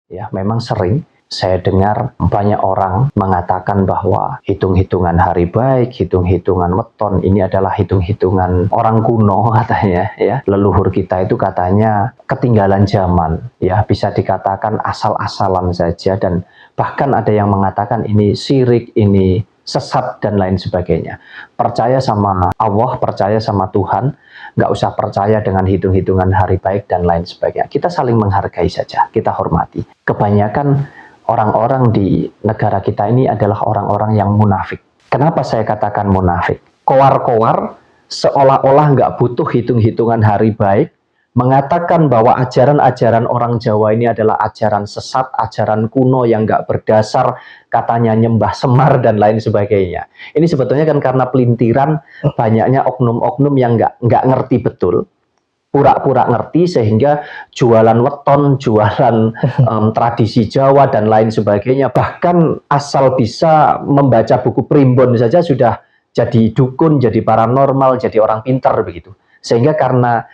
Ya, memang sering saya dengar banyak orang mengatakan bahwa hitung-hitungan hari baik, hitung-hitungan weton ini adalah hitung-hitungan orang kuno katanya ya. Leluhur kita itu katanya ketinggalan zaman ya, bisa dikatakan asal-asalan saja, dan bahkan ada yang mengatakan ini syirik, ini sesat dan lain sebagainya. Percaya sama Allah, percaya sama Tuhan, nggak usah percaya dengan hitung-hitungan hari baik dan lain sebagainya. Kita saling menghargai saja, kita hormati. Kebanyakan orang-orang di negara kita ini adalah orang-orang yang munafik. Kenapa saya katakan munafik? Kowar-kowar seolah-olah nggak butuh hitung-hitungan hari baik, mengatakan bahwa ajaran-ajaran orang Jawa ini adalah ajaran sesat, ajaran kuno yang nggak berdasar, katanya nyembah semar dan lain sebagainya. Ini sebetulnya kan karena pelintiran banyaknya oknum-oknum yang nggak ngerti betul, pura-pura ngerti, sehingga jualan weton, jualan tradisi Jawa dan lain sebagainya. Bahkan asal bisa membaca buku primbon saja sudah jadi dukun, jadi paranormal, jadi orang pintar begitu. Sehingga karena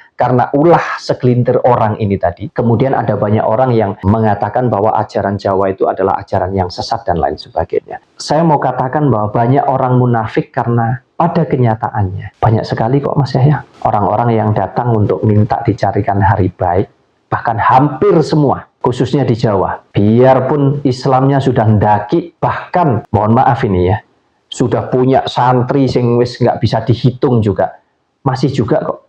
ulah segelintir orang ini tadi, kemudian ada banyak orang yang mengatakan bahwa ajaran Jawa itu adalah ajaran yang sesat dan lain sebagainya. Saya mau katakan bahwa banyak orang munafik karena pada kenyataannya banyak sekali kok Mas Yahya orang-orang yang datang untuk minta dicarikan hari baik, bahkan hampir semua, khususnya di Jawa, biarpun Islamnya sudah ndaki, bahkan mohon maaf ini ya, sudah punya santri sing wis nggak bisa dihitung juga, masih juga kok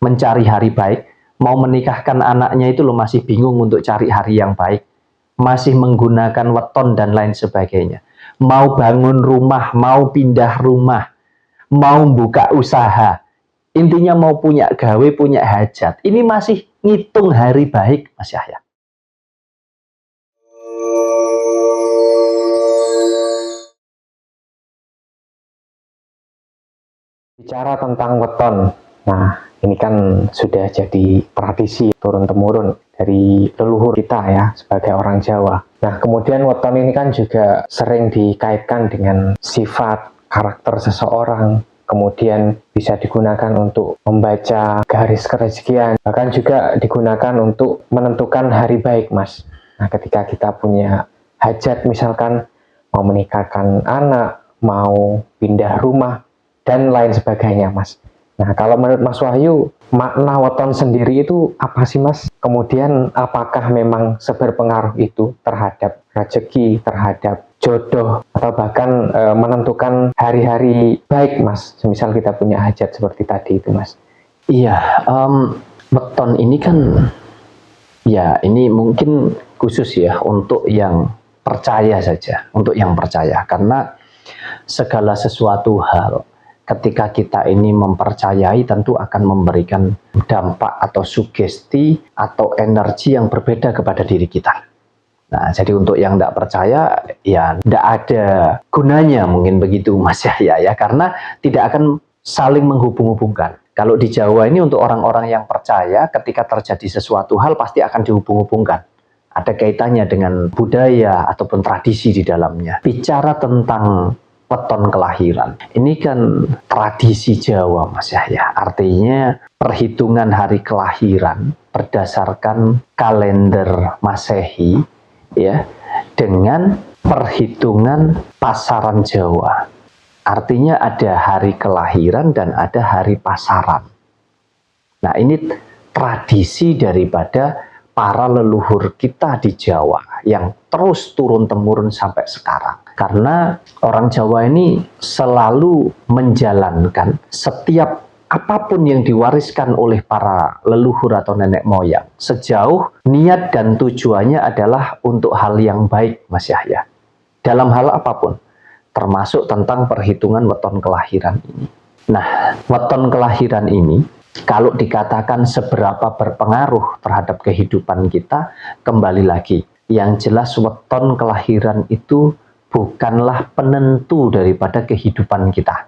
mencari hari baik. Mau menikahkan anaknya itu loh masih bingung untuk cari hari yang baik, masih menggunakan weton dan lain sebagainya. Mau bangun rumah, mau pindah rumah, mau buka usaha, intinya mau punya gawe, punya hajat, ini masih ngitung hari baik Mas Yahya. Bicara tentang weton, nah ini kan sudah jadi tradisi turun-temurun dari leluhur kita ya sebagai orang Jawa. Nah kemudian weton ini kan juga sering dikaitkan dengan sifat karakter seseorang, kemudian bisa digunakan untuk membaca garis kerezekian, bahkan juga digunakan untuk menentukan hari baik Mas. Nah ketika kita punya hajat, misalkan mau menikahkan anak, mau pindah rumah, dan lain sebagainya Mas. Nah kalau menurut Mas Wahyu, makna weton sendiri itu apa sih Mas? Kemudian apakah memang seberpengaruh itu terhadap rezeki, terhadap jodoh, atau bahkan menentukan hari-hari baik Mas? Semisal kita punya hajat seperti tadi itu Mas. Iya, weton ini kan ya ini mungkin khusus ya untuk yang percaya saja, untuk yang percaya, karena segala sesuatu hal ketika kita ini mempercayai tentu akan memberikan dampak atau sugesti atau energi yang berbeda kepada diri kita. Nah, jadi untuk yang tidak percaya, ya tidak ada gunanya mungkin begitu Mas Yahya ya, karena tidak akan saling menghubung-hubungkan. Kalau di Jawa ini untuk orang-orang yang percaya, ketika terjadi sesuatu hal pasti akan dihubung-hubungkan. Ada kaitannya dengan budaya ataupun tradisi di dalamnya. Bicara tentang weton kelahiran, ini kan tradisi Jawa Mas Yahya, artinya perhitungan hari kelahiran berdasarkan kalender Masehi ya, dengan perhitungan pasaran Jawa. Artinya ada hari kelahiran dan ada hari pasaran. Nah ini tradisi daripada para leluhur kita di Jawa yang terus turun-temurun sampai sekarang. Karena orang Jawa ini selalu menjalankan setiap apapun yang diwariskan oleh para leluhur atau nenek moyang, sejauh niat dan tujuannya adalah untuk hal yang baik Mas Yahya. Dalam hal apapun, termasuk tentang perhitungan weton kelahiran ini. Nah, weton kelahiran ini kalau dikatakan seberapa berpengaruh terhadap kehidupan kita, kembali lagi, yang jelas weton kelahiran itu bukanlah penentu daripada kehidupan kita.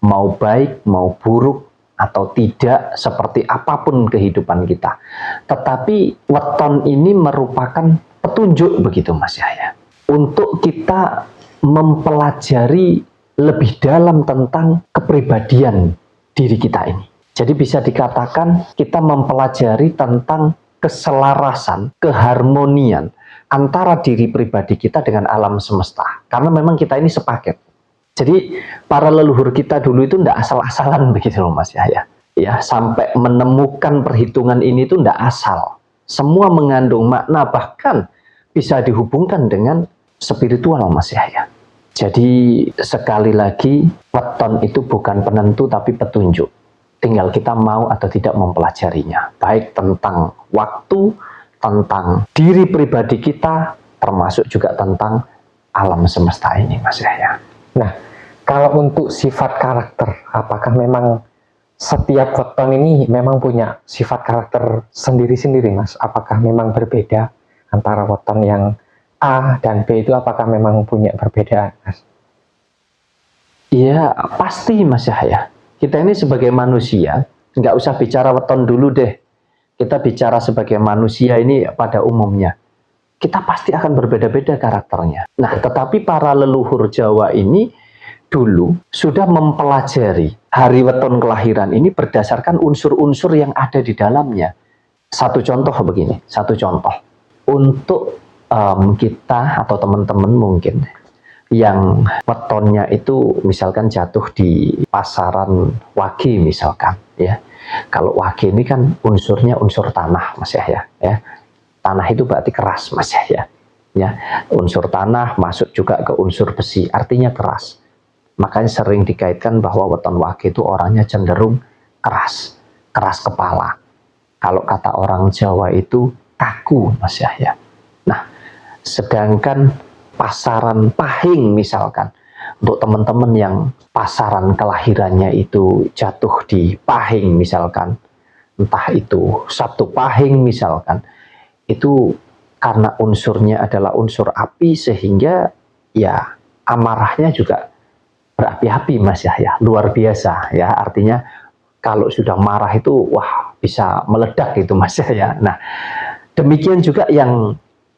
Mau baik, mau buruk, atau tidak, seperti apapun kehidupan kita. Tetapi weton ini merupakan petunjuk begitu Mas Yahya, untuk kita mempelajari lebih dalam tentang kepribadian diri kita ini. Jadi bisa dikatakan kita mempelajari tentang keselarasan, keharmonian, antara diri pribadi kita dengan alam semesta. Karena memang kita ini sepaket. Jadi para leluhur kita dulu itu ndak asal-asalan begitu loh Mas Yahya. Ya, sampai menemukan perhitungan ini itu ndak asal. Semua mengandung makna, bahkan bisa dihubungkan dengan spiritual Mas Yahya. Jadi sekali lagi, weton itu bukan penentu tapi petunjuk. Tinggal kita mau atau tidak mempelajarinya. Baik tentang waktu, tentang diri pribadi kita, termasuk juga tentang alam semesta ini Mas Yahya. Nah, kalau untuk sifat karakter, apakah memang setiap weton ini memang punya sifat karakter sendiri-sendiri Mas? Apakah memang berbeda antara weton yang A dan B itu, apakah memang punya perbedaan Mas? Iya, pasti Mas Yahya. Kita ini sebagai manusia, nggak usah bicara weton dulu deh. Kita bicara sebagai manusia ini pada umumnya. Kita pasti akan berbeda-beda karakternya. Nah, tetapi para leluhur Jawa ini dulu sudah mempelajari hari weton kelahiran ini berdasarkan unsur-unsur yang ada di dalamnya. Satu contoh begini, satu contoh. Untuk kita atau teman-teman mungkin yang wetonnya itu misalkan jatuh di pasaran Wage misalkan, ya. Kalau Wage ini kan unsurnya unsur tanah Mas Yahya, ya. Tanah itu berarti keras Mas Yahya. Ya, unsur tanah masuk juga ke unsur besi, artinya keras. Makanya sering dikaitkan bahwa weton Wage itu orangnya cenderung keras, keras kepala. Kalau kata orang Jawa itu kaku Mas Yahya. Nah, sedangkan pasaran Pahing misalkan, untuk teman-teman yang pasaran kelahirannya itu jatuh di Pahing misalkan, entah itu Sabtu Pahing misalkan, itu karena unsurnya adalah unsur api sehingga ya amarahnya juga berapi-api Mas Yahya, luar biasa ya, artinya kalau sudah marah itu wah bisa meledak itu Mas Yahya. Nah, demikian juga yang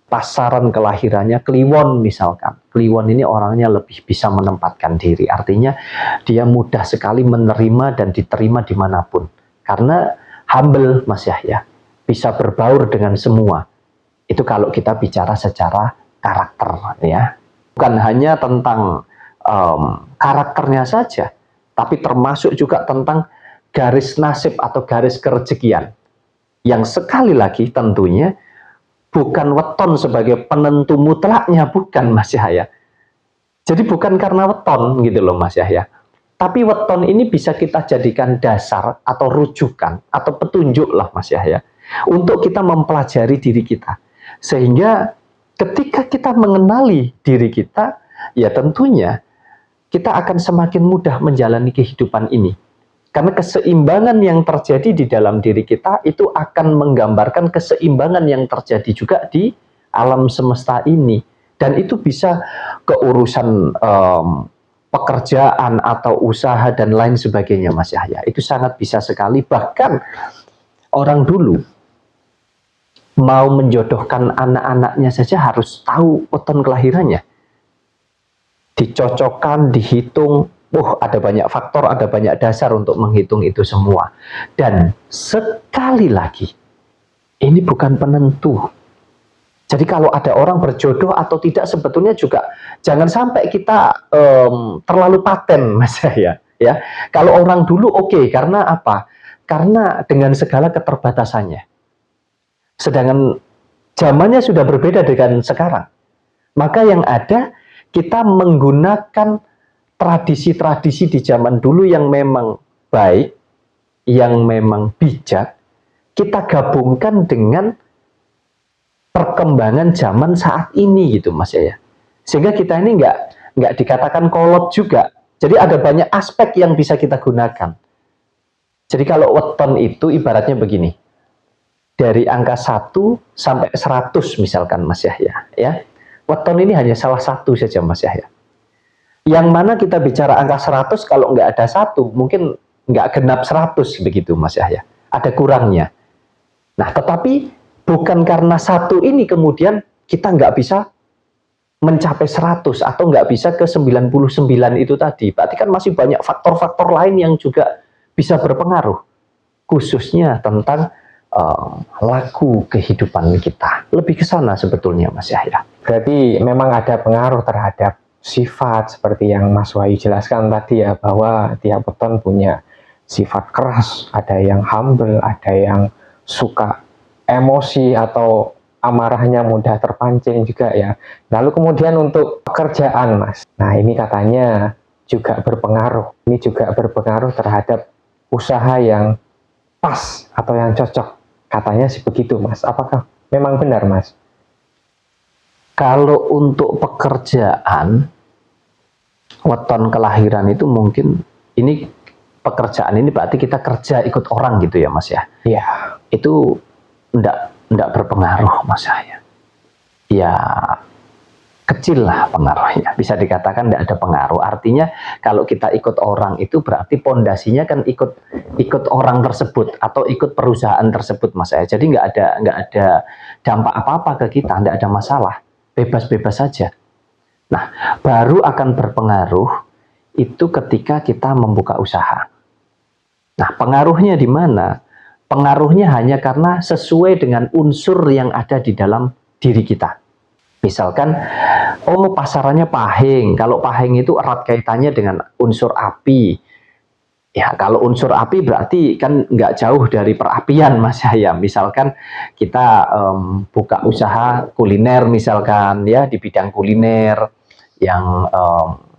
pasaran kelahirannya Kliwon misalkan. Kliwon ini orangnya lebih bisa menempatkan diri. Artinya dia mudah sekali menerima dan diterima dimanapun. Karena humble Mas Yahya. Bisa berbaur dengan semua. Itu kalau kita bicara secara karakter ya. Bukan hanya tentang karakternya saja. Tapi termasuk juga tentang garis nasib atau garis kerejekian. Yang sekali lagi tentunya bukan weton sebagai penentu mutlaknya, bukan Mas Yahya. Jadi bukan karena weton gitu loh Mas Yahya. Tapi weton ini bisa kita jadikan dasar atau rujukan atau petunjuk lah Mas Yahya. Untuk kita mempelajari diri kita. Sehingga ketika kita mengenali diri kita, ya tentunya kita akan semakin mudah menjalani kehidupan ini. Karena keseimbangan yang terjadi di dalam diri kita itu akan menggambarkan keseimbangan yang terjadi juga di alam semesta ini. Dan itu bisa keurusan pekerjaan atau usaha dan lain sebagainya Mas Yahya. Itu sangat bisa sekali. Bahkan orang dulu mau menjodohkan anak-anaknya saja harus tahu weton kelahirannya. Dicocokkan, dihitung. Ada banyak faktor, ada banyak dasar untuk menghitung itu semua. Dan sekali lagi, ini bukan penentu. Jadi kalau ada orang berjodoh atau tidak, sebetulnya juga jangan sampai kita terlalu paten, Mas ya. Kalau orang dulu oke, karena apa? Karena dengan segala keterbatasannya. Sedangkan zamannya sudah berbeda dengan sekarang. Maka yang ada, kita menggunakan tradisi-tradisi di zaman dulu yang memang baik, yang memang bijak, kita gabungkan dengan perkembangan zaman saat ini gitu Mas ya. Sehingga kita ini nggak dikatakan kolot juga. Jadi ada banyak aspek yang bisa kita gunakan. Jadi kalau weton itu ibaratnya begini. Dari angka 1 sampai 100 misalkan Mas Yahya, ya. Weton ini hanya salah satu saja Mas Yahya. Yang mana kita bicara angka 100 kalau nggak ada 1, mungkin nggak genap 100 begitu Mas Yahya. Ada kurangnya. Nah, tetapi bukan karena 1 ini kemudian kita nggak bisa mencapai 100 atau nggak bisa ke 99 itu tadi. Berarti kan masih banyak faktor-faktor lain yang juga bisa berpengaruh. Khususnya tentang laku kehidupan kita. Lebih ke sana sebetulnya Mas Yahya. Berarti memang ada pengaruh terhadap sifat seperti yang Mas Wahyu jelaskan tadi ya, bahwa tiap weton punya sifat keras, ada yang humble, ada yang suka emosi atau amarahnya mudah terpancing juga ya. Lalu kemudian untuk pekerjaan Mas, nah ini katanya juga berpengaruh. Ini juga berpengaruh terhadap usaha yang pas atau yang cocok. Katanya sih begitu Mas. Apakah memang benar Mas? Kalau untuk pekerjaan, weton kelahiran itu mungkin ini pekerjaan ini berarti kita kerja ikut orang gitu ya Mas ya. Iya. Itu enggak berpengaruh Mas Yahya. Ya kecil lah pengaruhnya, bisa dikatakan tidak ada pengaruh. Artinya kalau kita ikut orang itu berarti pondasinya kan ikut orang tersebut atau ikut perusahaan tersebut Mas Yahya. Jadi nggak ada dampak apa-apa ke kita, nggak ada masalah, bebas-bebas saja. Nah, baru akan berpengaruh itu ketika kita membuka usaha. Nah, pengaruhnya di mana? Pengaruhnya hanya karena sesuai dengan unsur yang ada di dalam diri kita. Misalkan, oh pasarannya pahing. Kalau pahing itu erat kaitannya dengan unsur api. Ya, kalau unsur api berarti kan nggak jauh dari perapian Mas Yahya. Misalkan kita buka usaha kuliner misalkan ya di bidang kuliner yang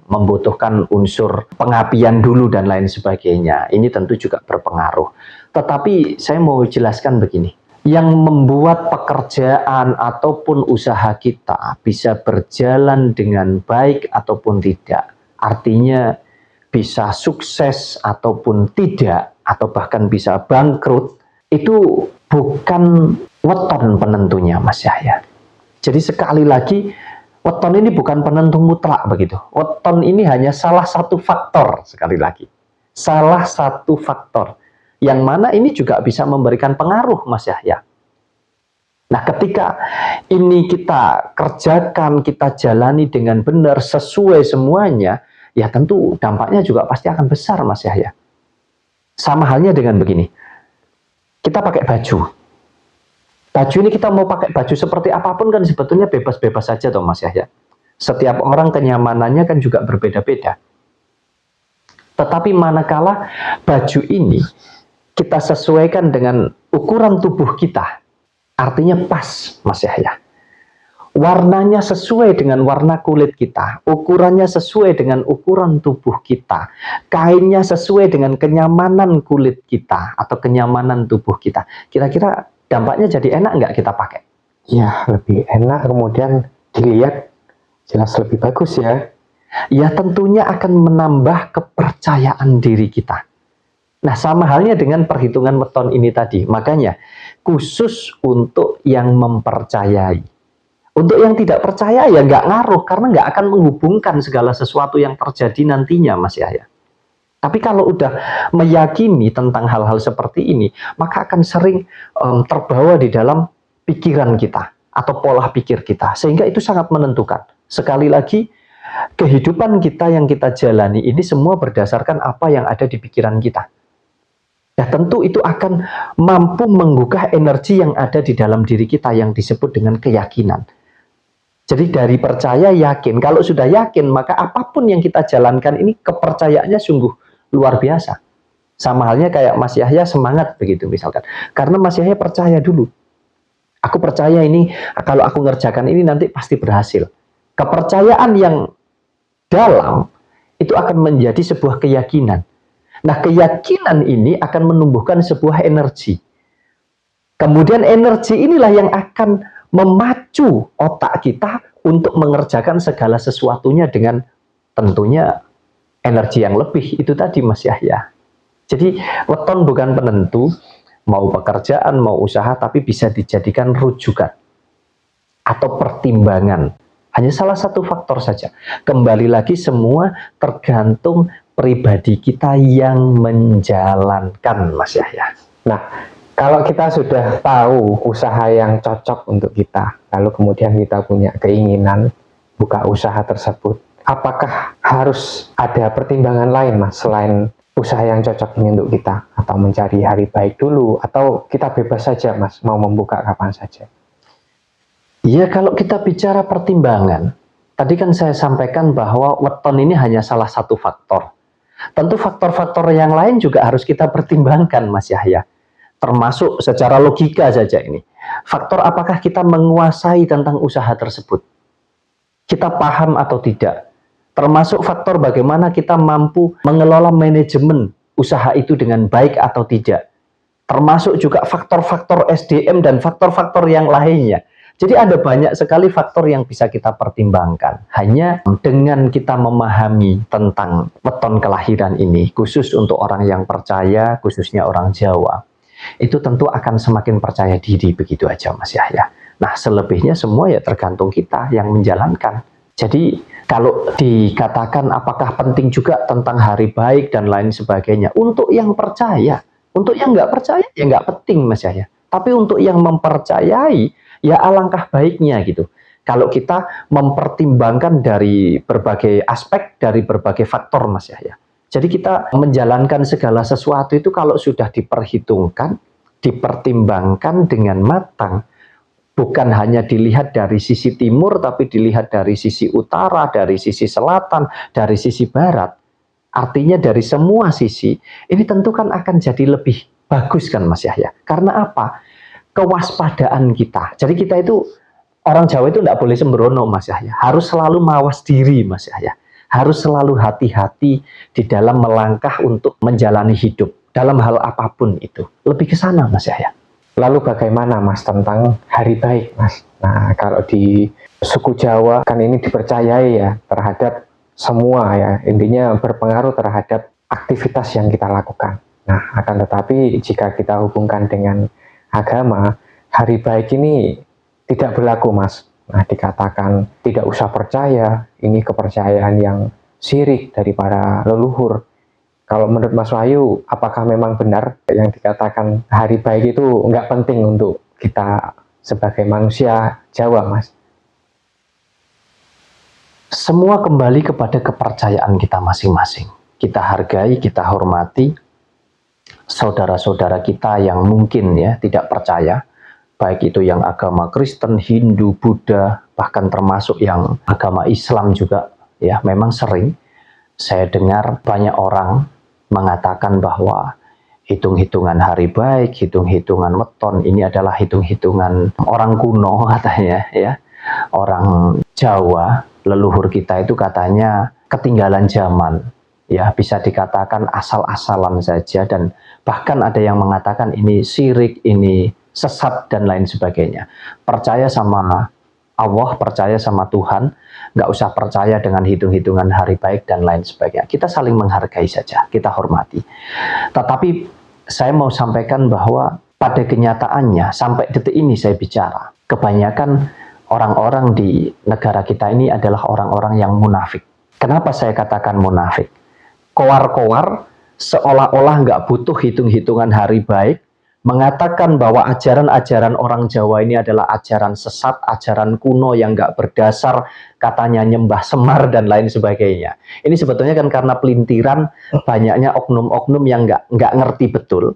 membutuhkan unsur pengapian dulu dan lain sebagainya. Ini tentu juga berpengaruh. Tetapi saya mau jelaskan begini. Yang membuat pekerjaan ataupun usaha kita bisa berjalan dengan baik ataupun tidak, artinya bisa sukses ataupun tidak, atau bahkan bisa bangkrut, itu bukan weton penentunya Mas Yahya. Jadi sekali lagi, weton ini bukan penentu mutlak begitu. Weton ini hanya salah satu faktor, sekali lagi. Salah satu faktor. Yang mana ini juga bisa memberikan pengaruh Mas Yahya. Nah ketika ini kita kerjakan, kita jalani dengan benar, sesuai semuanya, ya tentu dampaknya juga pasti akan besar Mas Yahya. Sama halnya dengan begini, kita pakai baju. Baju ini kita mau pakai baju seperti apapun kan sebetulnya bebas-bebas saja toh Mas Yahya. Setiap orang kenyamanannya kan juga berbeda-beda. Tetapi manakala baju ini kita sesuaikan dengan ukuran tubuh kita, artinya pas Mas Yahya. Warnanya sesuai dengan warna kulit kita, ukurannya sesuai dengan ukuran tubuh kita, kainnya sesuai dengan kenyamanan kulit kita atau kenyamanan tubuh kita. Kira-kira dampaknya jadi enak nggak kita pakai? Ya, lebih enak, kemudian dilihat jelas lebih bagus ya. Ya tentunya akan menambah kepercayaan diri kita. Nah sama halnya dengan perhitungan weton ini tadi. Makanya khusus untuk yang mempercayai. Untuk yang tidak percaya ya nggak ngaruh, karena nggak akan menghubungkan segala sesuatu yang terjadi nantinya Mas Yahya. Tapi kalau udah meyakini tentang hal-hal seperti ini, maka akan sering terbawa di dalam pikiran kita atau pola pikir kita. Sehingga itu sangat menentukan. Sekali lagi, kehidupan kita yang kita jalani ini semua berdasarkan apa yang ada di pikiran kita. Nah tentu itu akan mampu menggugah energi yang ada di dalam diri kita yang disebut dengan keyakinan. Jadi dari percaya yakin, kalau sudah yakin maka apapun yang kita jalankan ini kepercayaannya sungguh luar biasa. Sama halnya kayak Mas Yahya semangat begitu misalkan. Karena Mas Yahya percaya dulu. Aku percaya ini, kalau aku ngerjakan ini nanti pasti berhasil. Kepercayaan yang dalam itu akan menjadi sebuah keyakinan. Nah, keyakinan ini akan menumbuhkan sebuah energi. Kemudian energi inilah yang akan memacu otak kita untuk mengerjakan segala sesuatunya dengan tentunya energi yang lebih. Itu tadi Mas Yahya. Jadi, weton bukan penentu, mau pekerjaan, mau usaha, tapi bisa dijadikan rujukan atau pertimbangan. Hanya salah satu faktor saja. Kembali lagi semua tergantung pribadi kita yang menjalankan Mas Yahya. Nah, kalau kita sudah tahu usaha yang cocok untuk kita, lalu kemudian kita punya keinginan buka usaha tersebut, apakah harus ada pertimbangan lain Mas selain usaha yang cocok ini untuk kita, atau mencari hari baik dulu, atau kita bebas saja Mas, mau membuka kapan saja? Ya, kalau kita bicara pertimbangan, tadi kan saya sampaikan bahwa weton ini hanya salah satu faktor. Tentu faktor-faktor yang lain juga harus kita pertimbangkan, Mas Yahya. Termasuk secara logika saja ini. Faktor apakah kita menguasai tentang usaha tersebut? Kita paham atau tidak? Termasuk faktor bagaimana kita mampu mengelola manajemen usaha itu dengan baik atau tidak. Termasuk juga faktor-faktor SDM dan faktor-faktor yang lainnya. Jadi ada banyak sekali faktor yang bisa kita pertimbangkan. Hanya dengan kita memahami tentang weton kelahiran ini, khusus untuk orang yang percaya, khususnya orang Jawa, itu tentu akan semakin percaya diri begitu aja Mas Yahya. Nah, selebihnya semua ya tergantung kita yang menjalankan. Jadi kalau dikatakan apakah penting juga tentang hari baik dan lain sebagainya, untuk yang percaya, untuk yang nggak percaya ya nggak penting Mas Yahya. Tapi untuk yang mempercayai, ya alangkah baiknya gitu. Kalau kita mempertimbangkan dari berbagai aspek, dari berbagai faktor Mas Yahya. Jadi kita menjalankan segala sesuatu itu kalau sudah diperhitungkan, dipertimbangkan dengan matang, bukan hanya dilihat dari sisi timur, tapi dilihat dari sisi utara, dari sisi selatan, dari sisi barat. Artinya dari semua sisi, ini tentu kan akan jadi lebih bagus kan Mas Yahya. Karena apa? Kewaspadaan kita. Jadi kita itu, orang Jawa itu tidak boleh sembrono Mas Yahya. Harus selalu mawas diri Mas Yahya. Harus selalu hati-hati di dalam melangkah untuk menjalani hidup. Dalam hal apapun itu. Lebih ke sana Mas Yahya. Lalu bagaimana Mas tentang hari baik Mas? Nah, kalau di suku Jawa kan ini dipercayai ya terhadap semua ya, intinya berpengaruh terhadap aktivitas yang kita lakukan. Nah, akan tetapi jika kita hubungkan dengan agama, hari baik ini tidak berlaku Mas. Nah, dikatakan tidak usah percaya, ini kepercayaan yang syirik dari para leluhur. Kalau menurut Mas Wahyu, apakah memang benar yang dikatakan hari baik itu nggak penting untuk kita sebagai manusia Jawa, Mas? Semua kembali kepada kepercayaan kita masing-masing. Kita hargai, kita hormati saudara-saudara kita yang mungkin ya tidak percaya, baik itu yang agama Kristen, Hindu, Buddha, bahkan termasuk yang agama Islam juga ya. Memang sering saya dengar banyak orang mengatakan bahwa hitung-hitungan hari baik, hitung-hitungan weton ini adalah hitung-hitungan orang kuno katanya ya. Orang Jawa, leluhur kita itu katanya ketinggalan zaman. Ya, bisa dikatakan asal-asalan saja, dan bahkan ada yang mengatakan ini syirik, ini sesat dan lain sebagainya. Percaya sama Allah, percaya sama Tuhan, nggak usah percaya dengan hitung-hitungan hari baik dan lain sebagainya. Kita saling menghargai saja, kita hormati. Tetapi saya mau sampaikan bahwa pada kenyataannya, sampai detik ini saya bicara, kebanyakan orang-orang di negara kita ini adalah orang-orang yang munafik. Kenapa saya katakan munafik? Kowar-kowar, seolah-olah nggak butuh hitung-hitungan hari baik, mengatakan bahwa ajaran-ajaran orang Jawa ini adalah ajaran sesat, ajaran kuno yang nggak berdasar, katanya nyembah semar dan lain sebagainya. Ini sebetulnya kan karena pelintiran banyaknya oknum-oknum yang nggak ngerti betul,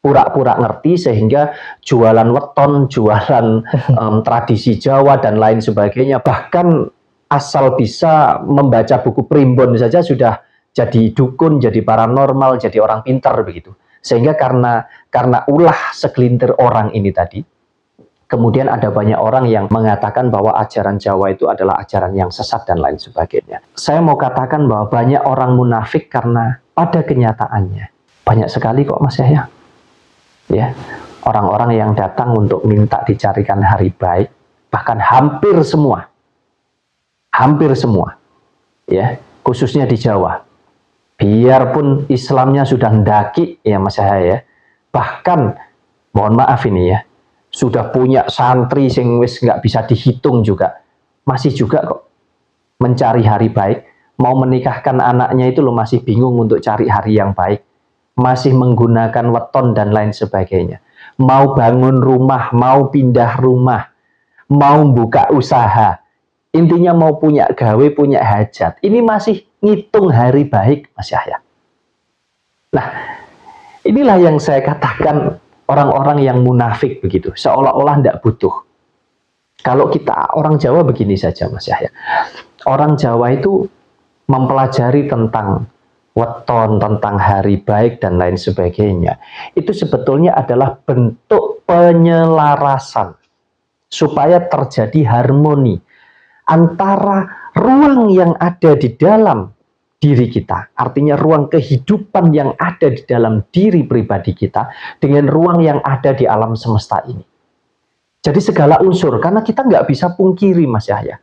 pura-pura ngerti sehingga jualan weton, jualan tradisi Jawa dan lain sebagainya. Bahkan asal bisa membaca buku primbon saja sudah jadi dukun, jadi paranormal, jadi orang pintar begitu. Sehingga karena ulah segelintir orang ini tadi, kemudian ada banyak orang yang mengatakan bahwa ajaran Jawa itu adalah ajaran yang sesat dan lain sebagainya. Saya mau katakan bahwa banyak orang munafik karena pada kenyataannya banyak sekali kok Mas Yahya. Ya, orang-orang yang datang untuk minta dicarikan hari baik, bahkan hampir semua, ya, khususnya di Jawa. Biarpun Islamnya sudah ndaki ya Mas Yahya ya, bahkan mohon maaf ini ya, sudah punya santri sing wis nggak bisa dihitung juga, masih juga kok mencari hari baik, mau menikahkan anaknya itu loh masih bingung untuk cari hari yang baik, masih menggunakan weton dan lain sebagainya, mau bangun rumah, mau pindah rumah, mau buka usaha, intinya mau punya gawe, punya hajat, ini masih ngitung hari baik Mas Yahya. Nah, inilah yang saya katakan orang-orang yang munafik begitu, seolah-olah tidak butuh. Kalau kita orang Jawa begini saja Mas Yahya. Orang Jawa itu mempelajari tentang weton, tentang hari baik dan lain sebagainya. Itu sebetulnya adalah bentuk penyelarasan supaya terjadi harmoni antara ruang yang ada di dalam diri kita, artinya ruang kehidupan yang ada di dalam diri pribadi kita dengan ruang yang ada di alam semesta ini. Jadi segala unsur, karena kita nggak bisa pungkiri Mas Yahya,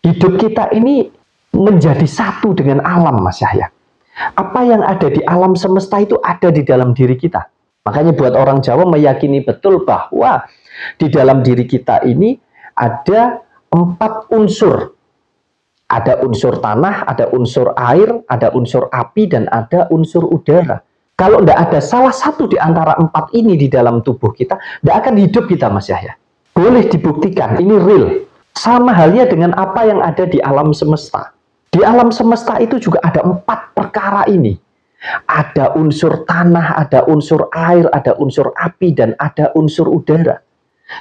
hidup kita ini menjadi satu dengan alam Mas Yahya. Apa yang ada di alam semesta itu ada di dalam diri kita. Makanya buat orang Jawa meyakini betul bahwa di dalam diri kita ini ada 4 unsur. Ada unsur tanah, ada unsur air, ada unsur api, dan ada unsur udara. Kalau tidak ada salah satu di antara 4 ini di dalam tubuh kita, tidak akan hidup kita Mas Yahya. Boleh dibuktikan, ini real. Sama halnya dengan apa yang ada di alam semesta. Di alam semesta itu juga ada 4 perkara ini. Ada unsur tanah, ada unsur air, ada unsur api, dan ada unsur udara.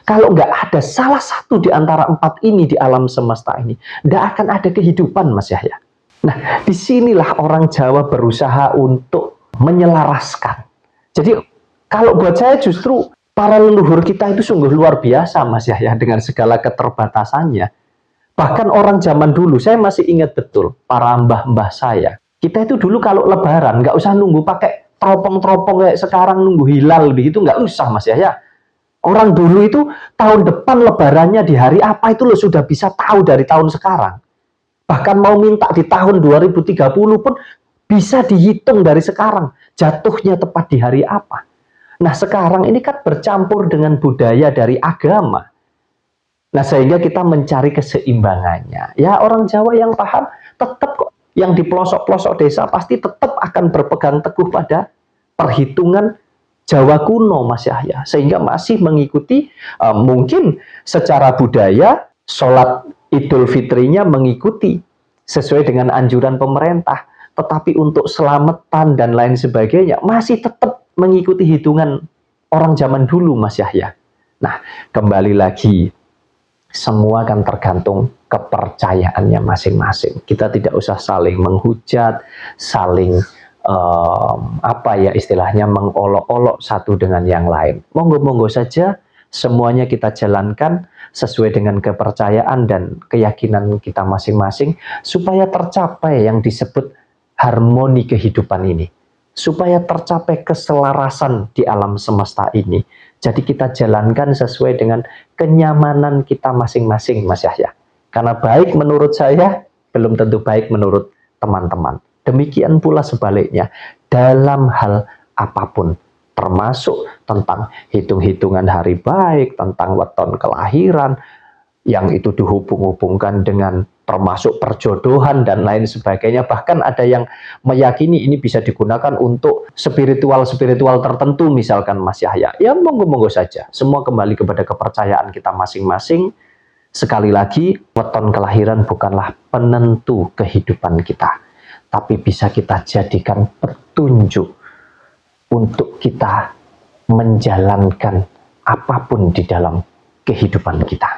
Kalau nggak ada salah satu di antara 4 ini di alam semesta ini, nggak akan ada kehidupan Mas Yahya. Nah, disinilah orang Jawa berusaha untuk menyelaraskan. Jadi, kalau buat saya justru para leluhur kita itu sungguh luar biasa Mas Yahya dengan segala keterbatasannya. Bahkan orang zaman dulu, saya masih ingat betul, para mbah-mbah saya. Kita itu dulu kalau lebaran, nggak usah nunggu pakai teropong-teropong kayak sekarang nunggu hilal begitu, nggak usah Mas Yahya. Orang dulu itu tahun depan lebarannya di hari apa itu lo sudah bisa tahu dari tahun sekarang. Bahkan mau minta di tahun 2030 pun bisa dihitung dari sekarang. Jatuhnya tepat di hari apa. Nah sekarang ini kan bercampur dengan budaya dari agama. Nah sehingga kita mencari keseimbangannya. Ya orang Jawa yang paham tetap kok. Yang di pelosok-pelosok desa pasti tetap akan berpegang teguh pada perhitungan Jawa kuno Mas Yahya, sehingga masih mengikuti mungkin secara budaya sholat Idul Fitrinya mengikuti sesuai dengan anjuran pemerintah, tetapi untuk selamatan dan lain sebagainya masih tetap mengikuti hitungan orang zaman dulu Mas Yahya. Nah kembali lagi, semua kan tergantung kepercayaannya masing-masing. Kita tidak usah saling menghujat, saling apa ya istilahnya mengolok-olok satu dengan yang lain. Monggo-monggo saja semuanya kita jalankan sesuai dengan kepercayaan dan keyakinan kita masing-masing supaya tercapai yang disebut harmoni kehidupan ini. Supaya tercapai keselarasan di alam semesta ini. Jadi kita jalankan sesuai dengan kenyamanan kita masing-masing Mas Yahya. Karena baik menurut saya belum tentu baik menurut teman-teman. Demikian pula sebaliknya, dalam hal apapun, termasuk tentang hitung-hitungan hari baik, tentang weton kelahiran, yang itu dihubung-hubungkan dengan termasuk perjodohan dan lain sebagainya. Bahkan ada yang meyakini ini bisa digunakan untuk spiritual-spiritual tertentu, misalkan Mas Yahya. Ya monggo-monggo saja, semua kembali kepada kepercayaan kita masing-masing. Sekali lagi, weton kelahiran bukanlah penentu kehidupan kita. Tapi bisa kita jadikan petunjuk untuk kita menjalankan apapun di dalam kehidupan kita.